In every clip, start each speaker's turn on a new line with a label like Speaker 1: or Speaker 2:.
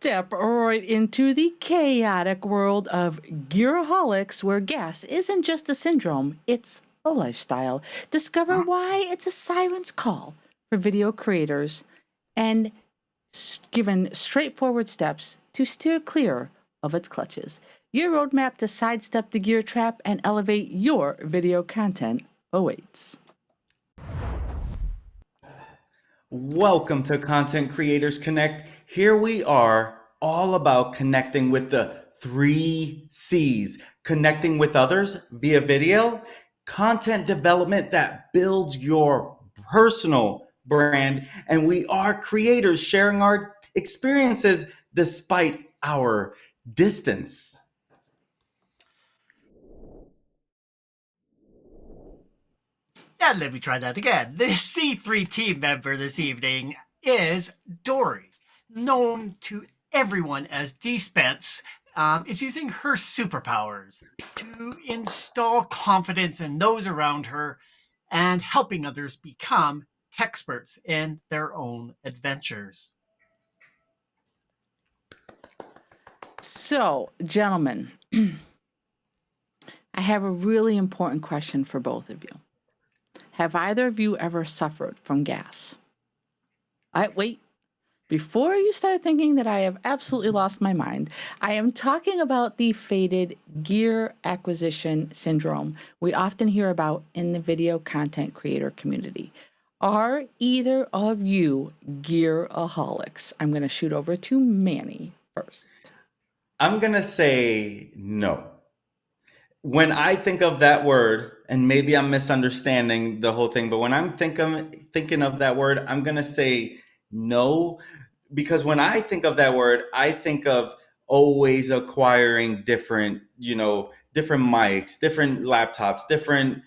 Speaker 1: step right into the chaotic world of Gearaholics, where gas isn't just a syndrome, it's a lifestyle. Discover why it's a siren's call for video creators and given straightforward steps to steer clear of its clutches. Your roadmap to sidestep the gear trap and elevate your video content awaits.
Speaker 2: Welcome to Content Creators Connect. Here we are, all about connecting with the 3 C's, connecting with others via video, content development that builds your personal brand, and we are creators sharing our experiences despite our distance.
Speaker 3: And let me try that again. The C3 team member this evening is Dori, known to everyone as DSpence, is using her superpowers to install confidence in those around her and helping others become experts in their own adventures.
Speaker 1: So, gentlemen, I have a really important question for both of you. Have either of you ever suffered from gas? Wait, before you start thinking that I have absolutely lost my mind, I am talking about the faded gear acquisition syndrome we often hear about in the video content creator community. Are either of you gearaholics? I'm going to shoot over to Manny first.
Speaker 2: I'm going to say no. When I think of that word, and maybe I'm misunderstanding the whole thing, but when I'm thinking of that word, I'm going to say no, because when I think of that word, I think of always acquiring different mics, different laptops, different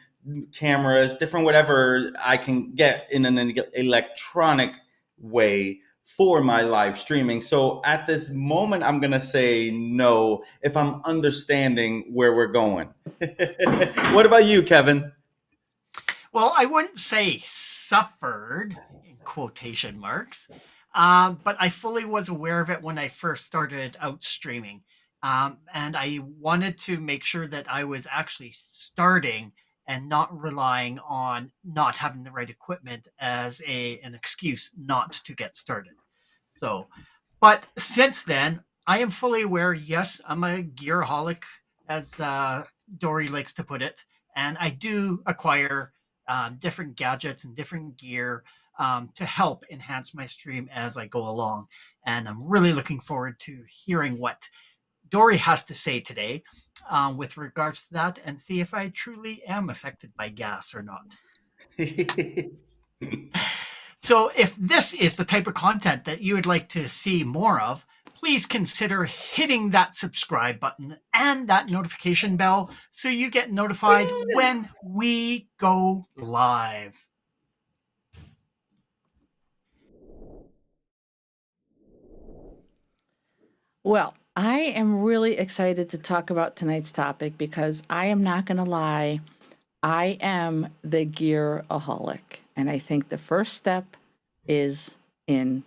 Speaker 2: cameras, different whatever I can get in an electronic way for my live streaming. So at this moment, I'm going to say no if I'm understanding where we're going. What about you, Kevin?
Speaker 3: Well, I wouldn't say suffered in quotation marks, but I fully was aware of it when I first started out streaming. And I wanted to make sure that I was actually starting and not relying on not having the right equipment as an excuse not to get started. So, but since then, I am fully aware. Yes, I'm a gearaholic, as Dori likes to put it, and I do acquire different gadgets and different gear to help enhance my stream as I go along. And I'm really looking forward to hearing what Dori has to say today with regards to that, and see if I truly am affected by gas or not. So if this is the type of content that you would like to see more of, please consider hitting that subscribe button and that notification bell so you get notified when we go live.
Speaker 1: Well, I am really excited to talk about tonight's topic because I am not going to lie, I am the gearaholic. And I think the first step is in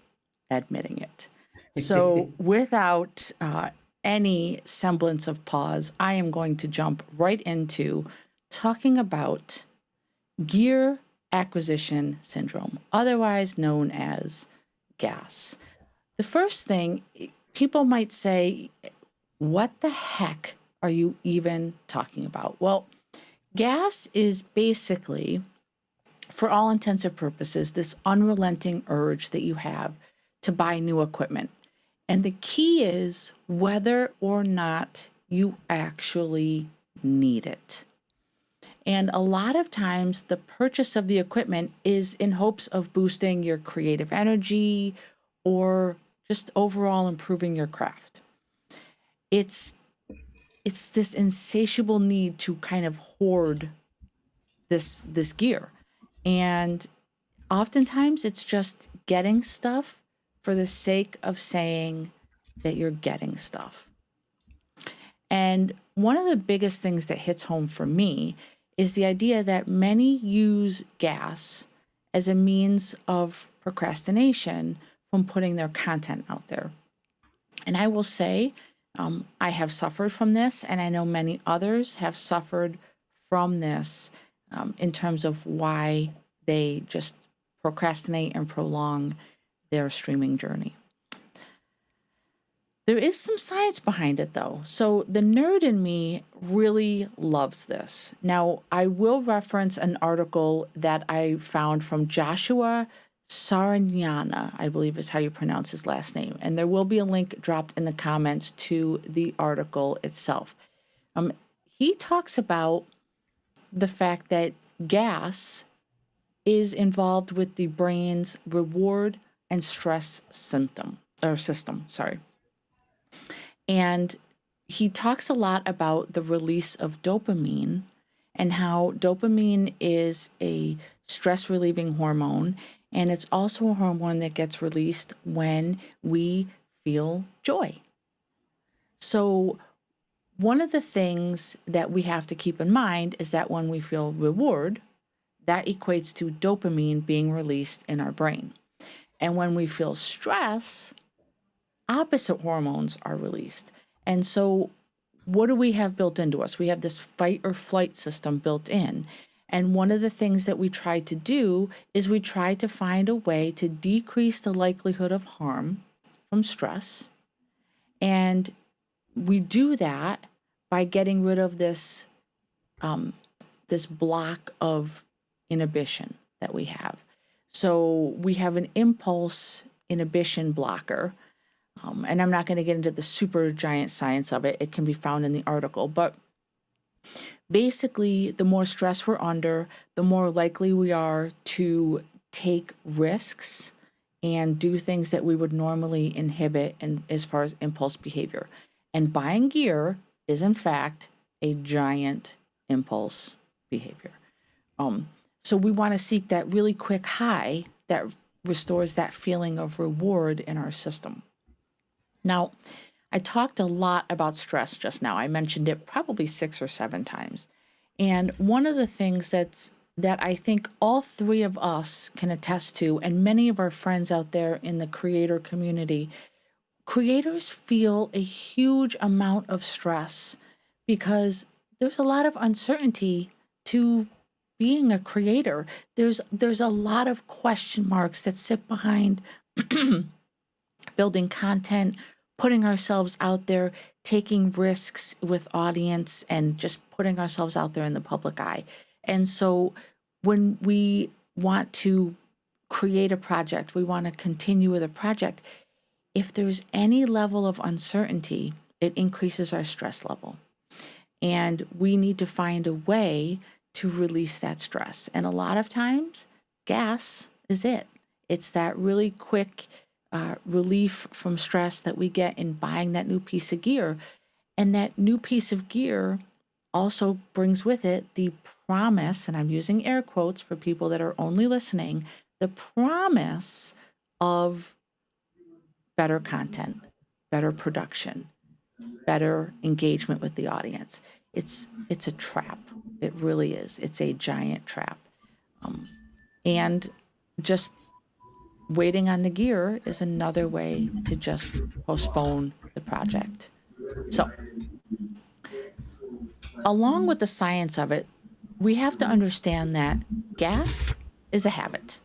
Speaker 1: admitting it. So without any semblance of pause, I am going to jump right into talking about gear acquisition syndrome, otherwise known as GA.S. The first thing, people might say, what the heck are you even talking about? Well, GA.S is basically, for all intents and purposes, this unrelenting urge that you have to buy new equipment. And the key is whether or not you actually need it. And a lot of times the purchase of the equipment is in hopes of boosting your creative energy or just overall improving your craft. It's this insatiable need to kind of hoard this gear. And oftentimes it's just getting stuff for the sake of saying that you're getting stuff. And one of the biggest things that hits home for me is the idea that many use GA.S as a means of procrastination from putting their content out there. And I will say, I have suffered from this, and I know many others have suffered from this in terms of why they just procrastinate and prolong their streaming journey. There is some science behind it, though. So the nerd in me really loves this. Now, I will reference an article that I found from Joshua Sarignana, I believe is how you pronounce his last name. And there will be a link dropped in the comments to the article itself. He talks about the fact that G.A.S is involved with the brain's reward and stress system. And he talks a lot about the release of dopamine and how dopamine is a stress relieving hormone. And it's also a hormone that gets released when we feel joy. So one of the things that we have to keep in mind is that when we feel reward, that equates to dopamine being released in our brain. And when we feel stress, opposite hormones are released. And so what do we have built into us? We have this fight or flight system built in. And one of the things that we try to do is we try to find a way to decrease the likelihood of harm from stress. And we do that by getting rid of this, this block of inhibition that we have. So we have an impulse inhibition blocker. And I'm not going to get into the super giant science of it. It can be found in the article. But basically, the more stress we're under, the more likely we are to take risks and do things that we would normally inhibit in, as far as impulse behavior. And buying gear is, in fact, a giant impulse behavior. So we want to seek that really quick high that restores that feeling of reward in our system. Now, I talked a lot about stress just now. I mentioned it probably 6 or 7 times. And one of the things that I think all three of us can attest to, and many of our friends out there in the creator community, creators feel a huge amount of stress because there's a lot of uncertainty to being a creator. There's a lot of question marks that sit behind building content, putting ourselves out there, taking risks with audience, and just putting ourselves out there in the public eye. And so when we want to create a project, we want to continue with a project, if there's any level of uncertainty, it increases our stress level. And we need to find a way to release that stress. And a lot of times, G.A.S is it. It's that really quick relief from stress that we get in buying that new piece of gear. And that new piece of gear also brings with it the promise, and I'm using air quotes for people that are only listening, the promise of better content, better production, better engagement with the audience. It's a trap. It really is. It's a giant trap. And just waiting on the gear is another way to just postpone the project. So, along with the science of it, we have to understand that G.A.S is a habit.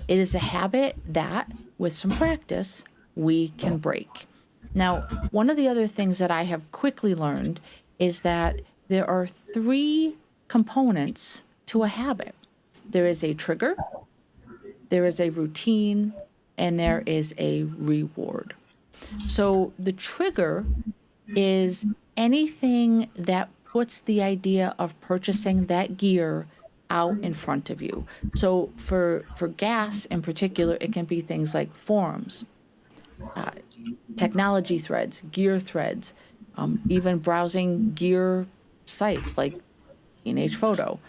Speaker 1: It is a habit that, with some practice, we can break. Now, one of the other things that I have quickly learned is that there are 3 components to a habit. There is a trigger, there is a routine, and there is a reward. So the trigger is anything that puts the idea of purchasing that gear out in front of you. So for G.A.S in particular, it can be things like forums, technology threads, gear threads, even browsing gear sites like Teenage Photo.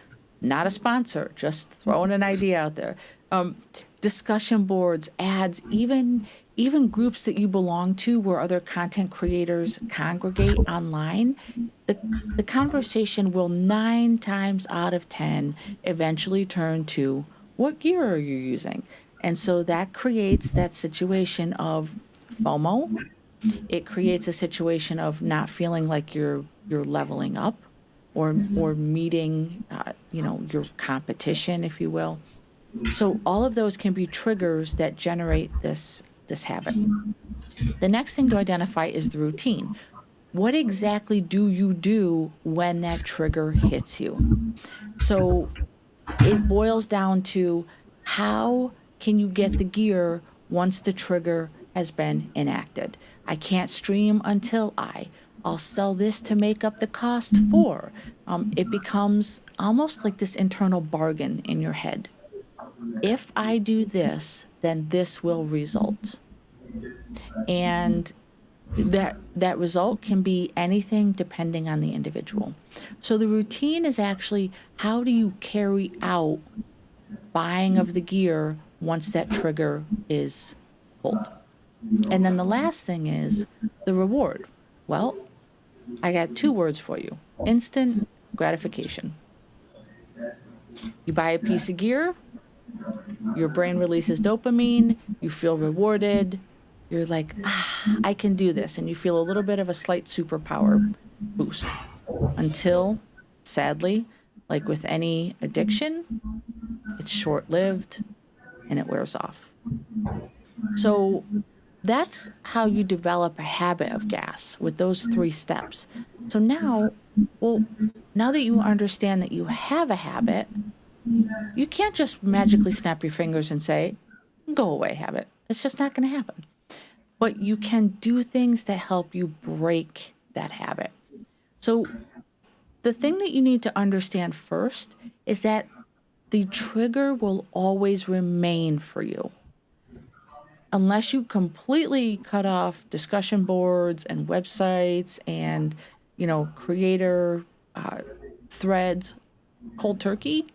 Speaker 1: Not a sponsor, just throwing an idea out there. Discussion boards, ads, even groups that you belong to where other content creators congregate online, the conversation will 9 times out of 10 eventually turn to, what gear are you using? And so that creates that situation of FOMO, It creates a situation of not feeling like you're leveling up or meeting your competition, if you will. So all of those can be triggers that generate this habit. The next thing to identify is the routine. What exactly do you do when that trigger hits you? So it boils down to, how can you get the gear once the trigger has been enacted? I can't stream until I'll sell this to make up the cost for. It becomes almost like this internal bargain in your head. If I do this, then this will result. And that result can be anything depending on the individual. So the routine is actually, how do you carry out buying of the gear once that trigger is pulled? And then the last thing is the reward. Well, I got 2 words for you: instant gratification. You buy a piece of gear, your brain releases dopamine, you feel rewarded, you're like, I can do this, and you feel a little bit of a slight superpower boost, until, sadly, like with any addiction, it's short-lived and it wears off. So that's how you develop a habit of G.A.S, with those 3 steps. So now that you understand that you have a habit, you can't just magically snap your fingers and say, go away, habit. It's just not going to happen. But you can do things that help you break that habit. So the thing that you need to understand first is that the trigger will always remain for you. Unless you completely cut off discussion boards and websites and, creator threads cold turkey,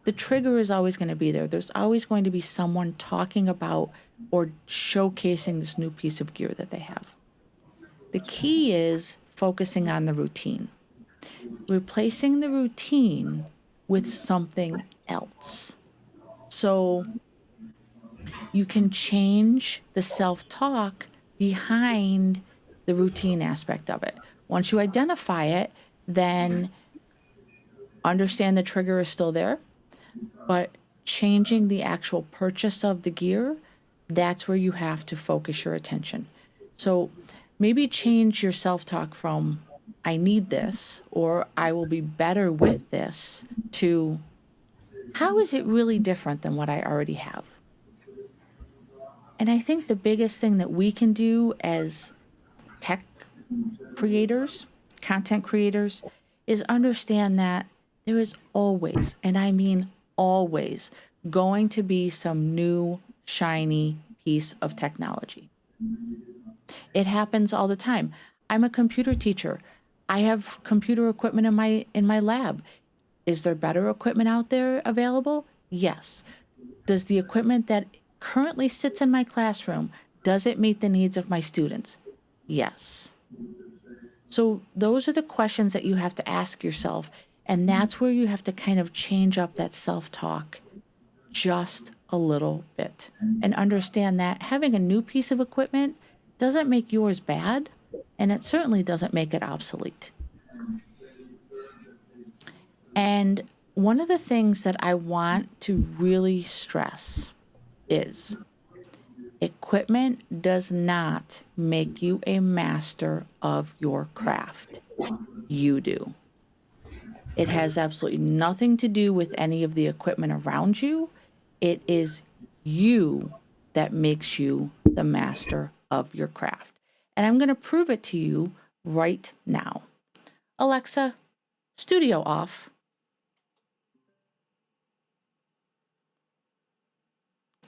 Speaker 1: the trigger is always going to be there. There's always going to be someone talking about or showcasing this new piece of gear that they have. The key is focusing on the routine, replacing the routine with something else. So you can change the self-talk behind the routine aspect of it. Once you identify it, then understand the trigger is still there, but changing the actual purchase of the gear, that's where you have to focus your attention. So maybe change your self-talk from, I need this, or I will be better with this, to, how is it really different than what I already have? And I think the biggest thing that we can do as tech creators, content creators, is understand that there is always, and I mean always, going to be some new shiny piece of technology. It happens all the time. I'm a computer teacher. I have computer equipment in my lab. Is there better equipment out there available? Yes. Does the equipment that currently sits in my classroom, does it meet the needs of my students? Yes. So those are the questions that you have to ask yourself, and that's where you have to kind of change up that self-talk just a little bit and understand that having a new piece of equipment doesn't make yours bad, and it certainly doesn't make it obsolete. And one of the things that I want to really stress is equipment does not make you a master of your craft. You do. It has absolutely nothing to do with any of the equipment around you. It is you that makes you the master of your craft. And I'm going to prove it to you right now. Alexa, studio off.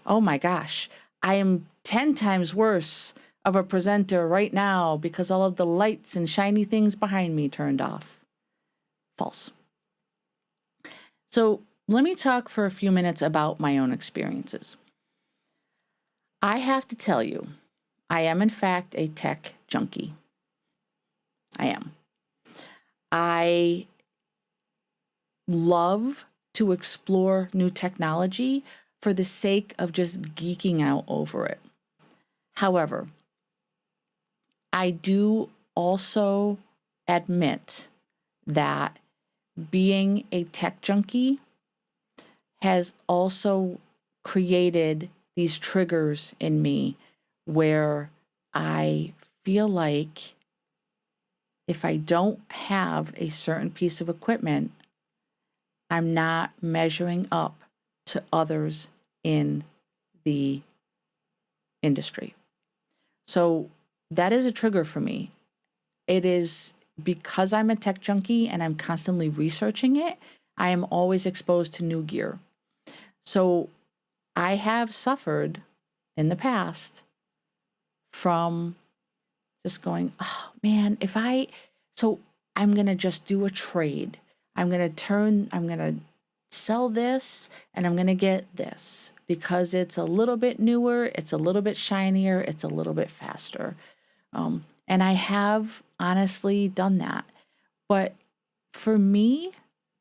Speaker 1: Oh my gosh, I am 10 times worse of a presenter right now because all of the lights and shiny things behind me turned off. False. So let me talk for a few minutes about my own experiences. I have to tell you, I am in fact a tech junkie. I am. I love to explore new technology for the sake of just geeking out over it. However, I do also admit that being a tech junkie has also created these triggers in me where I feel like if I don't have a certain piece of equipment, I'm not measuring up to others in the industry. So that is a trigger for me. It is because I'm a tech junkie and I'm constantly researching it, I am always exposed to new gear. So I have suffered in the past from just going, oh man, so I'm going to just do a trade. I'm going to sell this and I'm going to get this because it's a little bit newer, it's a little bit shinier, it's a little bit faster. And I have honestly done that. But for me,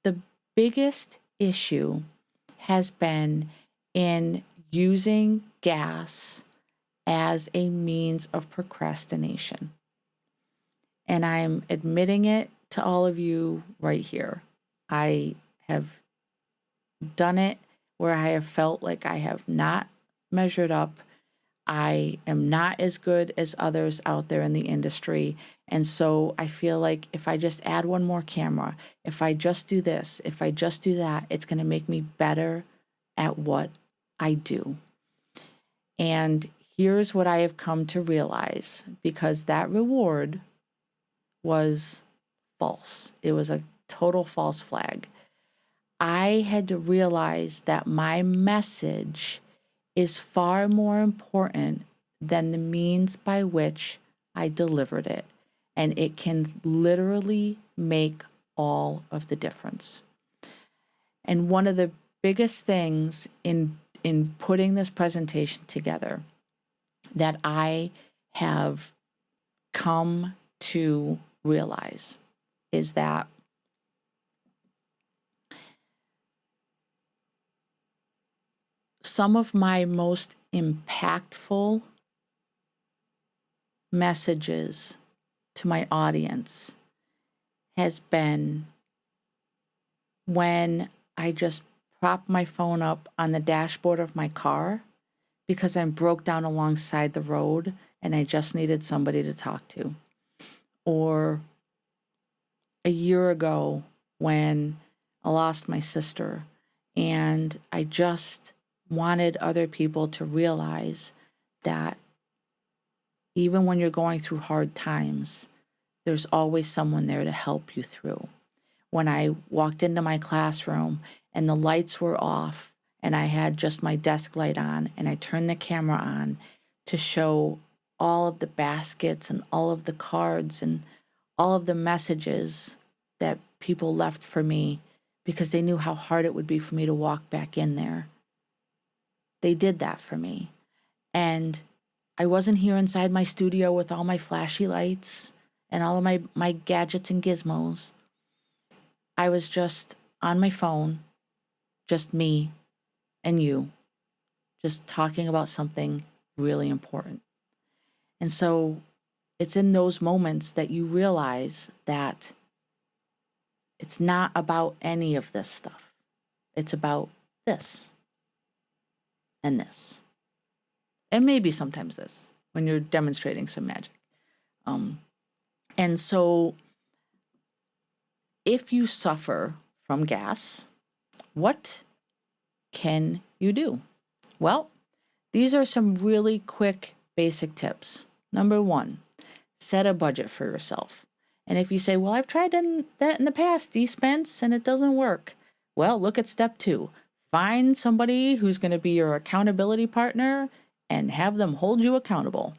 Speaker 1: the biggest issue has been in using G.A.S as a means of procrastination. And I'm admitting it to all of you right here. I have done it where I have felt like I have not measured up. I am not as good as others out there in the industry. And so I feel like if I just add one more camera, if I just do this, if I just do that, it's going to make me better at what I do. And here's what I have come to realize, because that reward was false. It was a total false flag. I had to realize that my message is far more important than the means by which I delivered it. And it can literally make all of the difference. And one of the biggest things in putting this presentation together that I have come to realize is that some of my most impactful messages to my audience has been when I just prop my phone up on the dashboard of my car because I'm broke down alongside the road and I just needed somebody to talk to. Or a year ago when I lost my sister and I just wanted other people to realize that even when you're going through hard times, there's always someone there to help you through. When I walked into my classroom and the lights were off and I had just my desk light on and I turned the camera on to show all of the baskets and all of the cards and all of the messages that people left for me because they knew how hard it would be for me to walk back in there. They did that for me. And I wasn't here inside my studio with all my flashy lights and all of my gadgets and gizmos. I was just on my phone, just me and you, just talking about something really important. And so it's in those moments that you realize that it's not about any of this stuff. It's about this and this. And maybe sometimes this when you're demonstrating some magic. And so if you suffer from G.A.S, what can you do? Well, these are some really quick basic tips. Number one, set a budget for yourself. And if you say, well, I've tried that in the past, DSpence, and it doesn't work. Well, look at step 2. Find somebody who's going to be your accountability partner and have them hold you accountable.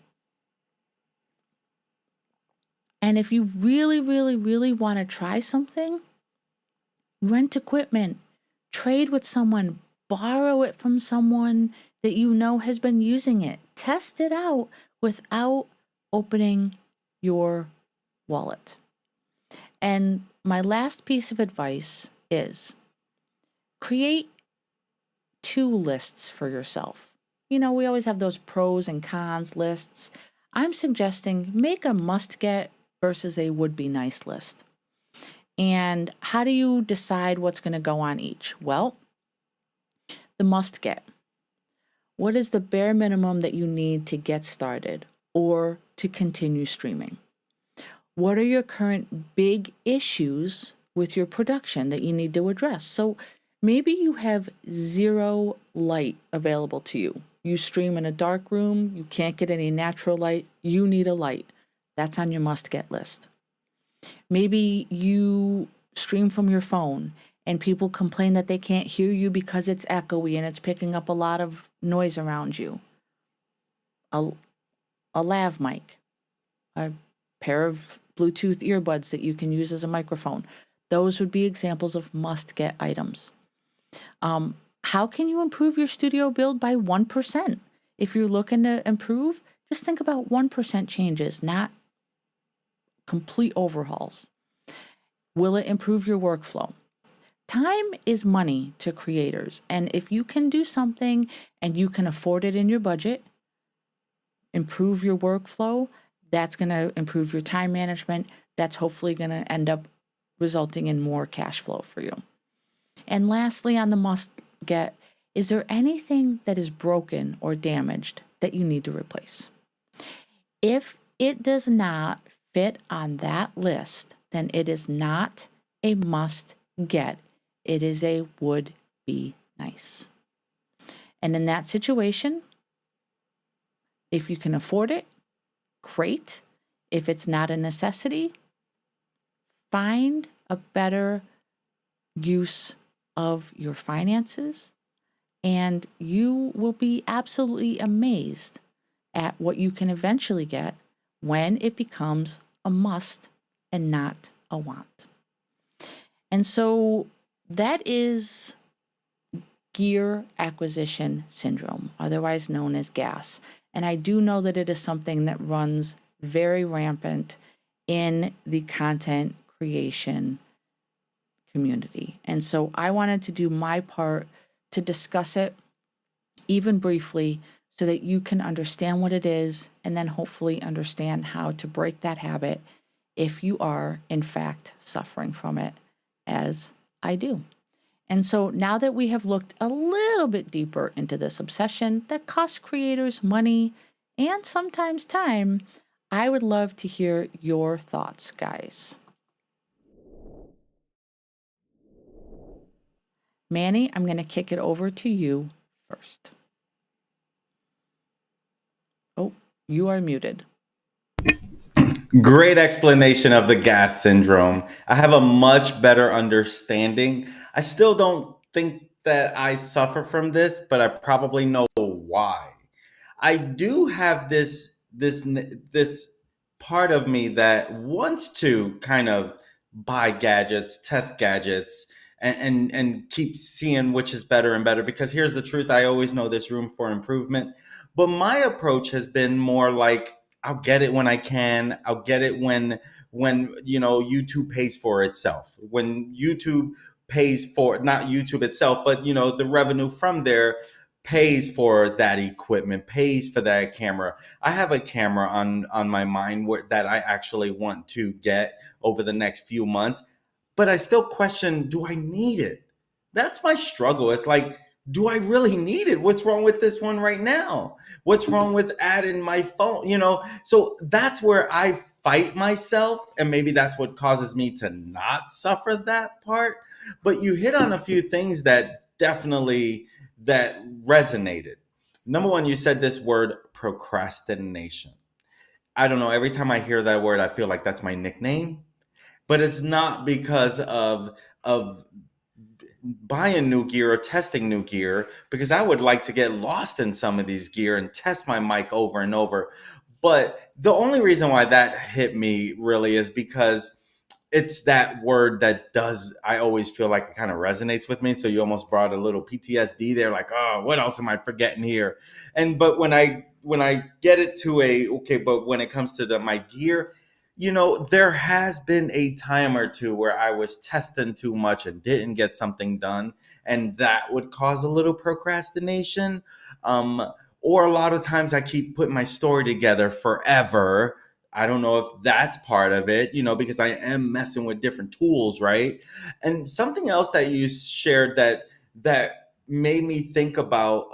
Speaker 1: And if you really, really, really want to try something, rent equipment, trade with someone, borrow it from someone that you know has been using it. Test it out without opening your wallet. And my last piece of advice is create 2 lists for yourself. You know, we always have those pros and cons lists. I'm suggesting make a must get versus a would be nice list. And how do you decide what's going to go on each? Well, the must get. What is the bare minimum that you need to get started or to continue streaming? What are your current big issues with your production that you need to address? So maybe you have zero light available to you. You stream in a dark room, you can't get any natural light, you need a light. That's on your must get list. Maybe you stream from your phone and people complain that they can't hear you because it's echoey and it's picking up a lot of noise around you. A lav mic, a pair of Bluetooth earbuds that you can use as a microphone. Those would be examples of must-get items. How can you improve your studio build by 1%? If you're looking to improve, just think about 1% changes, not complete overhauls. Will it improve your workflow? Time is money to creators, and if you can do something and you can afford it in your budget, improve your workflow, that's going to improve your time management. That's hopefully going to end up resulting in more cash flow for you. And lastly, on the must get, is there anything that is broken or damaged that you need to replace? If it does not fit on that list, then it is not a must get. It is a would be nice. And in that situation, if you can afford it, great. If it's not a necessity, find a better use of your finances, and you will be absolutely amazed at what you can eventually get when it becomes a must and not a want. And so that is gear acquisition syndrome, otherwise known as G.A.S. And I do know that it is something that runs very rampant in the content creation community. And so I wanted to do my part to discuss it, even briefly, so that you can understand what it is and then hopefully understand how to break that habit if you are, in fact, suffering from it, as I do. And so now that we have looked a little bit deeper into this obsession that costs creators money and sometimes time, I would love to hear your thoughts, guys. Manny, I'm going to kick it over to you first. Oh, you are muted.
Speaker 2: Great explanation of the G.A.S syndrome. I have a much better understanding. I still don't think that I suffer from this, but I probably know why. I do have this part of me that wants to kind of buy gadgets, test gadgets, and keep seeing which is better and better. Because here's the truth: I always know there's room for improvement. But my approach has been more like, I'll get it when I can. I'll get it when YouTube pays for itself. When YouTube pays for, not YouTube itself, but the revenue from there pays for that equipment, pays for that camera. I have a camera on my mind that I actually want to get over the next few months, but I still question, do I need it? That's my struggle. It's like, do I really need it? What's wrong with this one right now? What's wrong with adding my phone? So that's where I fight myself, and maybe that's what causes me to not suffer that part. But you hit on a few things that definitely that resonated. Number one, you said this word procrastination. I don't know. Every time I hear that word, I feel like that's my nickname, but it's not because of buying new gear or testing new gear, because I would like to get lost in some of these gear and test my mic over and over. But the only reason why that hit me really is because it's that word that I always feel like it kind of resonates with me. So you almost brought a little PTSD there, like, oh, what else am I forgetting here? But when I get it to but when it comes to my gear, there has been a time or two where I was testing too much and didn't get something done, and that would cause a little procrastination. or a lot of times I keep putting my story together forever. I don't know if that's part of it, because I am messing with different tools, right? And something else that you shared that made me think about,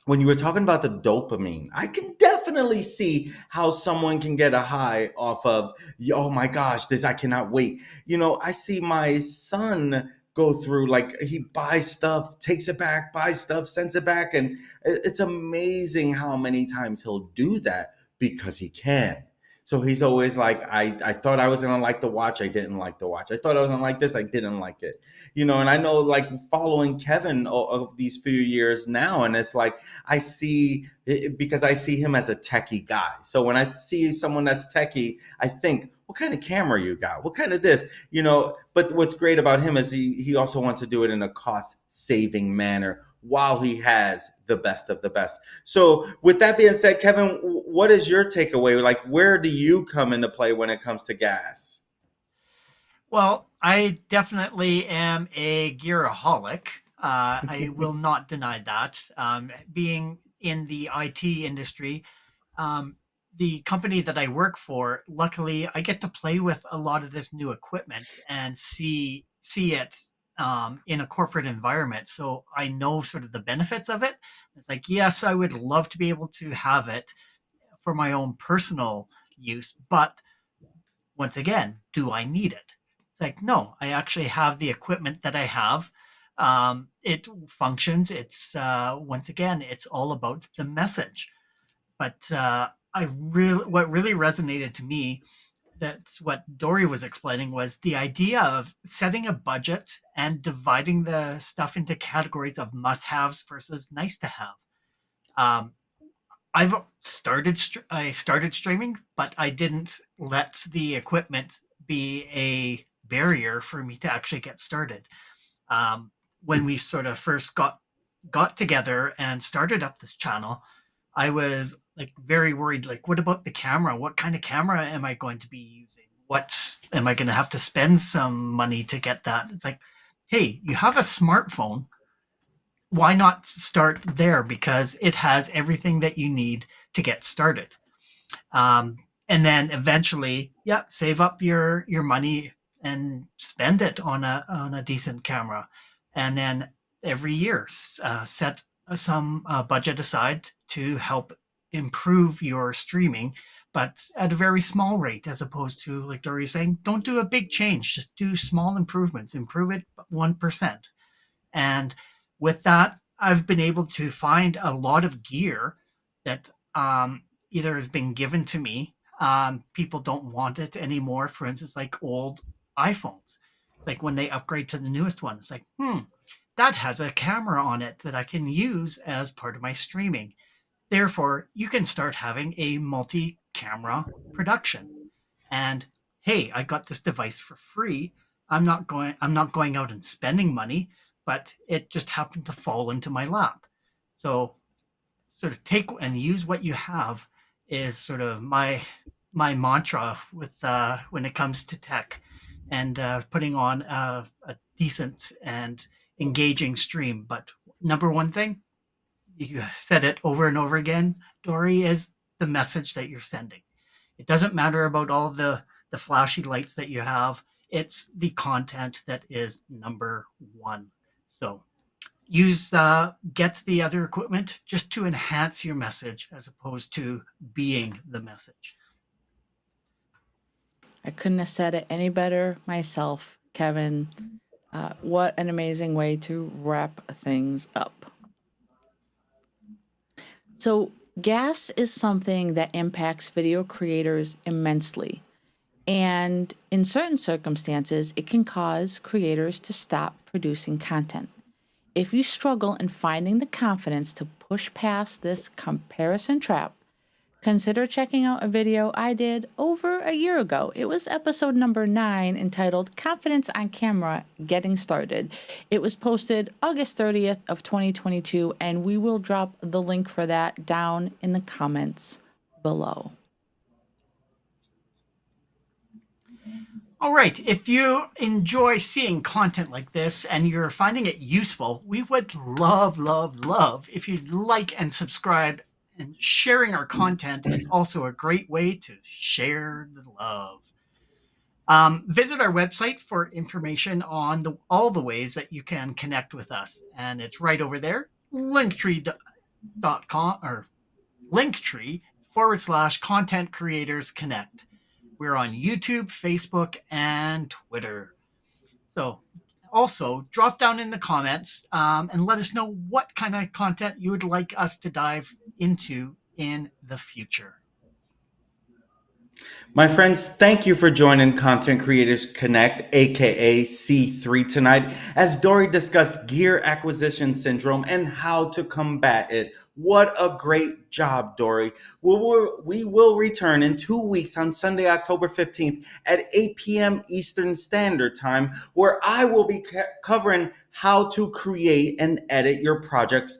Speaker 2: when you were talking about the dopamine, I can definitely see how someone can get a high off of, oh my gosh, this, I cannot wait. I see my son go through, like, he buys stuff, takes it back, buys stuff, sends it back. And it's amazing how many times he'll do that because he can. So he's always like, I thought I was going to like the watch. I didn't like the watch. I thought I was going to like this. I didn't like it. And I know, like, following Kevin of these few years now, and it's like, I see it because I see him as a techie guy. So when I see someone that's techie, I think, what kind of camera you got? What kind of this? But what's great about him is he also wants to do it in a cost-saving manner while he has the best of the best. So with that being said, Kevin, what is your takeaway? Like, where do you come into play when it comes to gas?
Speaker 3: Well, I definitely am a Gearaholic. I will not deny that. Being in the IT industry, um, the company that I work for, luckily, I get to play with a lot of this new equipment and see it in a corporate environment. So I know sort of the benefits of it. It's like, yes, I would love to be able to have it for my own personal use, but once again, do I need it? It's like, no, I actually have the equipment that I have. It functions. It's once again, it's all about the message. But what really resonated to me, that's what Dori was explaining, was the idea of setting a budget and dividing the stuff into categories of must-haves versus nice to have. Um, I started streaming, but I didn't let the equipment be a barrier for me to actually get started. Um, when we sort of first got together and started up this channel, I was like very worried. Like, what about the camera? What kind of camera am I going to be using? What am I going to have to spend some money to get that? It's like, hey, you have a smartphone, why not start there, because it has everything that you need to get started. And then eventually, yeah, save up your money and spend it on a decent camera, and then every year set some budget aside to help improve your streaming, but at a very small rate, as opposed to, like Dory is saying, don't do a big change, just do small improvements, improve it 1%. And with that, I've been able to find a lot of gear that either has been given to me. People don't want it anymore. For instance, like old iPhones. It's like when they upgrade to the newest one, it's like, that has a camera on it that I can use as part of my streaming. Therefore, you can start having a multi-camera production. And hey, I got this device for free. I'm not going out and spending money, but it just happened to fall into my lap. So sort of take and use what you have is sort of my mantra with when it comes to tech, and putting on a decent and engaging stream. But number one thing, you said it over and over again, Dory, is the message that you're sending. It doesn't matter about all the flashy lights that you have. It's the content that is number one. So use get the other equipment just to enhance your message as opposed to being the message.
Speaker 1: I couldn't have said it any better myself, Kevin. What an amazing way to wrap things up. So, gas is something that impacts video creators immensely. And in certain circumstances, it can cause creators to stop producing content. If you struggle in finding the confidence to push past this comparison trap, consider checking out a video I did over a year ago. It was episode number 9, entitled Confidence on Camera Getting Started. It was posted August 30th of 2022, and we will drop the link for that down in the comments below.
Speaker 3: All right. If you enjoy seeing content like this and you're finding it useful, we would love, love, love if you'd like and subscribe. And sharing our content is also a great way to share the love. Visit our website for information on all the ways that you can connect with us. And it's right over there, linktree.com or linktree/content creators connect. We're on YouTube, Facebook, and Twitter. So also drop down in the comments and let us know what kind of content you would like us to dive into in the future.
Speaker 2: My friends, thank you for joining Content Creators Connect, aka C3, tonight as Dori discussed gear acquisition syndrome and how to combat it. What a great job, Dori. We will return in 2 weeks on Sunday, October 15th at 8 p.m. Eastern Standard Time, where I will be covering how to create and edit your projects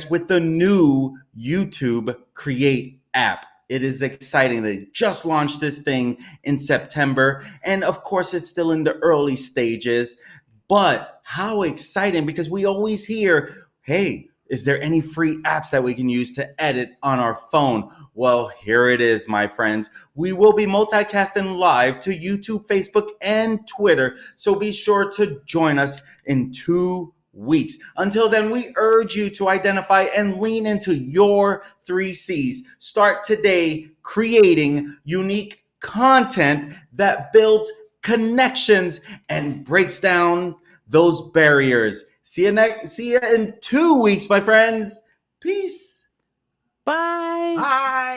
Speaker 2: with the new YouTube Create app. It is exciting. They just launched this thing in September. And of course, it's still in the early stages. But how exciting, because we always hear, hey, is there any free apps that we can use to edit on our phone? Well, here it is, my friends. We will be multicasting live to YouTube, Facebook, and Twitter. So be sure to join us in 2 weeks. Until then, we urge you to identify and lean into your 3 C's. Start today creating unique content that builds connections and breaks down those barriers. See you in 2 weeks, my friends. Peace.
Speaker 1: Bye.
Speaker 3: Bye.